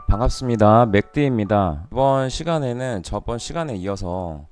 반갑습니다. 맥디입니다. 이번 시간에는 저번 시간에 이어서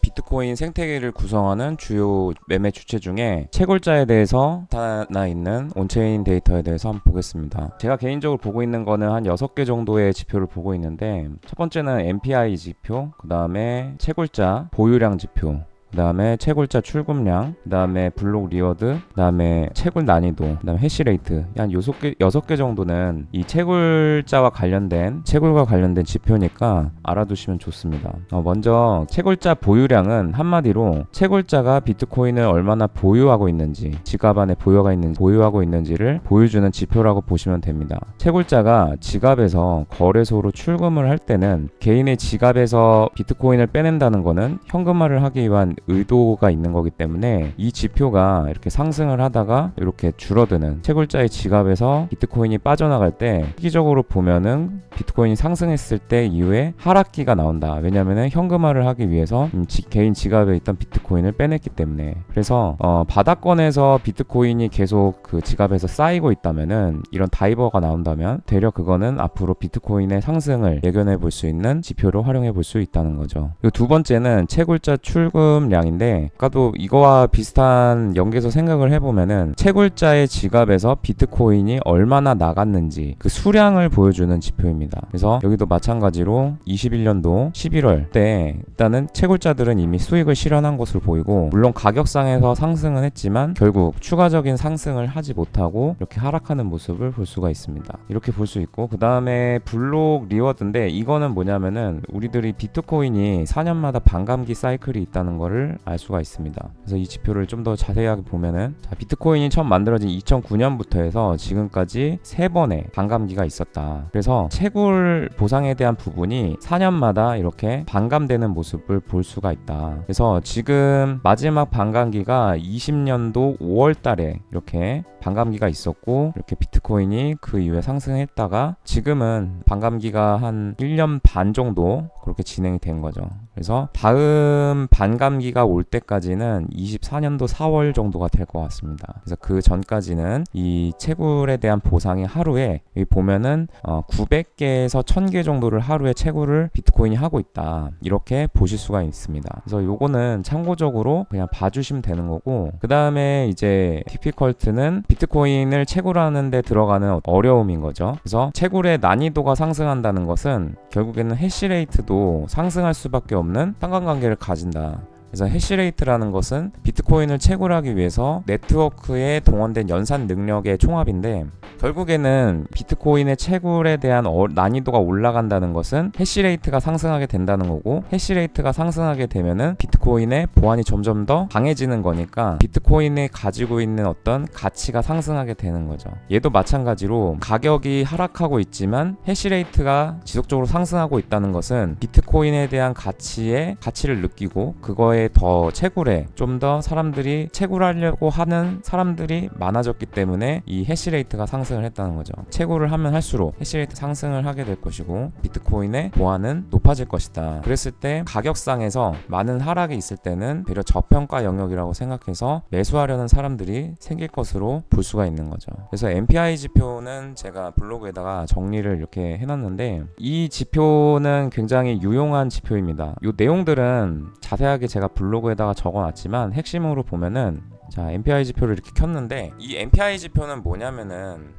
비트코인 생태계를 구성하는 주요 매매 주체 중에 채굴자에 대해서 나타나 있는 온체인 데이터에 대해서 한번 보겠습니다. 제가 개인적으로 보고 있는 거는 한 6개 정도의 지표를 보고 있는데, 첫 번째는 MPI 지표, 그 다음에 채굴자 보유량 지표, 그 다음에 채굴자 출금량, 그 다음에 블록 리워드, 그 다음에 채굴 난이도, 그 다음에 해시레이트. 한 6개 정도는 이 채굴과 관련된 지표니까 알아두시면 좋습니다. 먼저 채굴자 보유량은 한마디로 채굴자가 비트코인을 얼마나 보유하고 있는지, 지갑 안에 보유하고 있는지를 보여주는 지표라고 보시면 됩니다. 채굴자가 지갑에서 거래소로 출금을 할 때는 개인의 지갑에서 비트코인을 빼낸다는 거는 현금화를 하기 위한 의도가 있는 거기 때문에 이 지표가 이렇게 상승을 하다가 이렇게 줄어드는, 채굴자의 지갑에서 비트코인이 빠져나갈 때 시기적으로 보면은 비트코인이 상승했을 때 이후에 하락기가 나온다. 왜냐면은 현금화를 하기 위해서 개인 지갑에 있던 비트코인을 빼냈기 때문에. 그래서 바닥권에서 비트코인이 계속 그 지갑에서 쌓이고 있다면은, 이런 다이버가 나온다면 되려 그거는 앞으로 비트코인의 상승을 예견해 볼 수 있는 지표로 활용해 볼 수 있다는 거죠. 그리고 두 번째는 채굴자 출금량인데, 아까도 이거와 비슷한 연계에서 생각을 해보면은 채굴자의 지갑에서 비트코인이 얼마나 나갔는지 그 수량을 보여주는 지표입니다. 그래서 여기도 마찬가지로 21년도 11월 때 일단은 채굴자들은 이미 수익을 실현한 것으로 보이고, 물론 가격상에서 상승은 했지만 결국 추가적인 상승을 하지 못하고 이렇게 하락하는 모습을 볼 수가 있습니다. 이렇게 볼 수 있고, 그 다음에 블록 리워드인데, 이거는 뭐냐면은 우리들이 비트코인이 4년마다 반감기 사이클이 있다는 거를 알 수가 있습니다. 그래서 이 지표를 좀 더 자세하게 보면은, 비트코인이 처음 만들어진 2009년부터 해서 지금까지 3번의 반감기가 있었다. 그래서 채굴 보상에 대한 부분이 4년마다 이렇게 반감되는 모습을 볼 수가 있다. 그래서 지금 마지막 반감기가 20년도 5월 달에 이렇게 반감기가 있었고, 이렇게 비트코인이 그 이후에 상승했다가 지금은 반감기가 한 1년 반 정도 그렇게 진행이 된 거죠. 그래서 다음 반감기가 올 때까지는 24년도 4월 정도가 될 것 같습니다. 그래서 그 전까지는 이 채굴에 대한 보상이 하루에, 여기 보면은 900개에서 1000개 정도를 하루에 채굴을 비트코인이 하고 있다, 이렇게 보실 수가 있습니다. 그래서 요거는 참고적으로 그냥 봐주시면 되는 거고, 그 다음에 이제 디피컬트는 비트코인을 채굴하는 데 들어가는 어려움인 거죠. 그래서 채굴의 난이도가 상승한다는 것은 결국에는 해시레이트도 상승할 수밖에 없는 상관관계를 가진다. 그래서 해시레이트라는 것은 비트코인을 채굴하기 위해서 네트워크에 동원된 연산 능력의 총합인데, 결국에는 비트코인의 채굴에 대한 난이도가 올라간다는 것은 해시레이트가 상승하게 된다는 거고, 해시레이트가 상승하게 되면은 비트코인의 보안이 점점 더 강해지는 거니까 비트코인이 가지고 있는 어떤 가치가 상승하게 되는 거죠. 얘도 마찬가지로 가격이 하락하고 있지만 해시레이트가 지속적으로 상승하고 있다는 것은 비트코인에 대한 가치를 느끼고, 그거에 더 채굴에 좀 더 사람들이 채굴하려고 하는 사람들이 많아졌기 때문에 이 해시레이트가 상승을 했다는 거죠. 채굴을 하면 할수록 해시레이트 상승을 하게 될 것이고, 비트코인의 보안은 높아질 것이다. 그랬을 때 가격상에서 많은 하락이 있을 때는 되려 저평가 영역이라고 생각해서 매수하려는 사람들이 생길 것으로 볼 수가 있는 거죠. 그래서 MPI 지표는 제가 블로그에다가 정리를 이렇게 해놨는데, 이 지표는 굉장히 유용한 지표입니다. 이 내용들은 자세하게 제가 블로그에다가 적어놨지만 핵심으로 보면은, 자, MPI 지표를 이렇게 켰는데, 이 MPI 지표는 뭐냐면은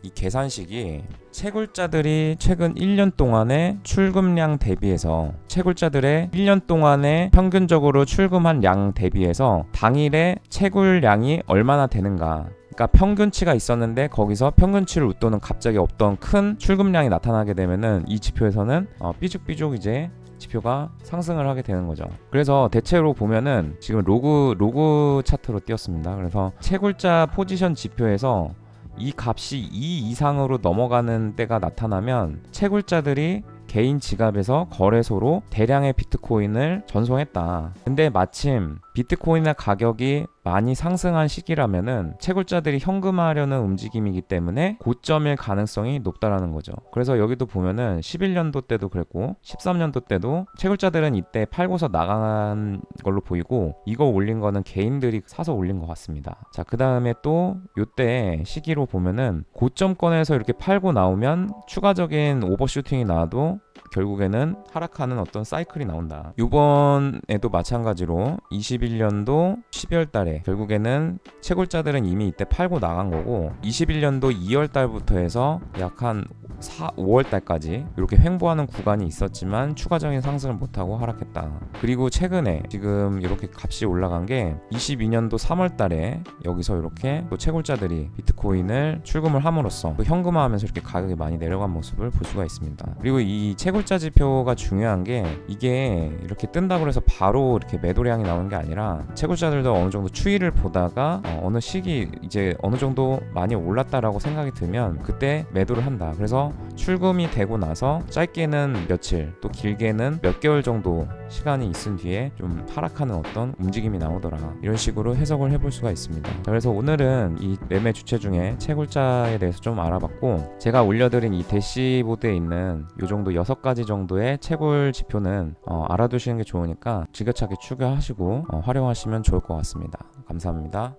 이 계산식이 채굴자들이 최근 1년 동안의 출금량 대비해서, 채굴자들의 1년 동안에 평균적으로 출금한 양 대비해서 당일의 채굴량이 얼마나 되는가, 그러니까 평균치가 있었는데 거기서 평균치를 웃도는 갑자기 어떤 큰 출금량이 나타나게 되면은 이 지표에서는 삐죽삐죽 이제 지표가 상승을 하게 되는 거죠. 그래서 대체로 보면은 지금 로그 차트로 띄었습니다. 그래서 채굴자 포지션 지표에서 이 값이 2 이상으로 넘어가는 때가 나타나면 채굴자들이 개인 지갑에서 거래소로 대량의 비트코인을 전송했다. 근데 마침 비트코인의 가격이 많이 상승한 시기라면은 채굴자들이 현금화하려는 움직임이기 때문에 고점일 가능성이 높다라는 거죠. 그래서 여기도 보면은 11년도 때도 그랬고 13년도 때도 채굴자들은 이때 팔고서 나간 걸로 보이고, 이거 올린 거는 개인들이 사서 올린 것 같습니다. 자, 그 다음에 또 요때 시기로 보면은 고점권에서 이렇게 팔고 나오면 추가적인 오버슈팅이 나와도 결국에는 하락하는 어떤 사이클이 나온다. 이번에도 마찬가지로 21년도 12월 달에 결국에는 채굴자들은 이미 이때 팔고 나간 거고, 21년도 2월 달부터 해서 약 한 5월 달까지 이렇게 횡보하는 구간이 있었지만 추가적인 상승을 못하고 하락했다. 그리고 최근에 지금 이렇게 값이 올라간 게 22년도 3월 달에 여기서 이렇게 또 채굴자들이 비트코인을 출금을 함으로써 또 현금화하면서 이렇게 가격이 많이 내려간 모습을 볼 수가 있습니다. 그리고 이 채굴자 지표가 중요한 게, 이게 이렇게 뜬다고 해서 바로 이렇게 매도량이 나오는 게 아니라 채굴자들도 어느 정도 추이를 보다가 어느 시기 이제 어느 정도 많이 올랐다라고 생각이 들면 그때 매도를 한다. 그래서 출금이 되고 나서 짧게는 며칠, 또 길게는 몇 개월 정도 시간이 있은 뒤에 좀 하락하는 어떤 움직임이 나오더라. 이런 식으로 해석을 해볼 수가 있습니다. 자, 그래서 오늘은 이 매매 주체 중에 채굴자에 대해서 좀 알아봤고, 제가 올려드린 이 대시보드에 있는 요 정도 6가지 정도의 채굴 지표는 알아두시는 게 좋으니까 지긋하게 추가하시고 활용하시면 좋을 것 같습니다. 감사합니다.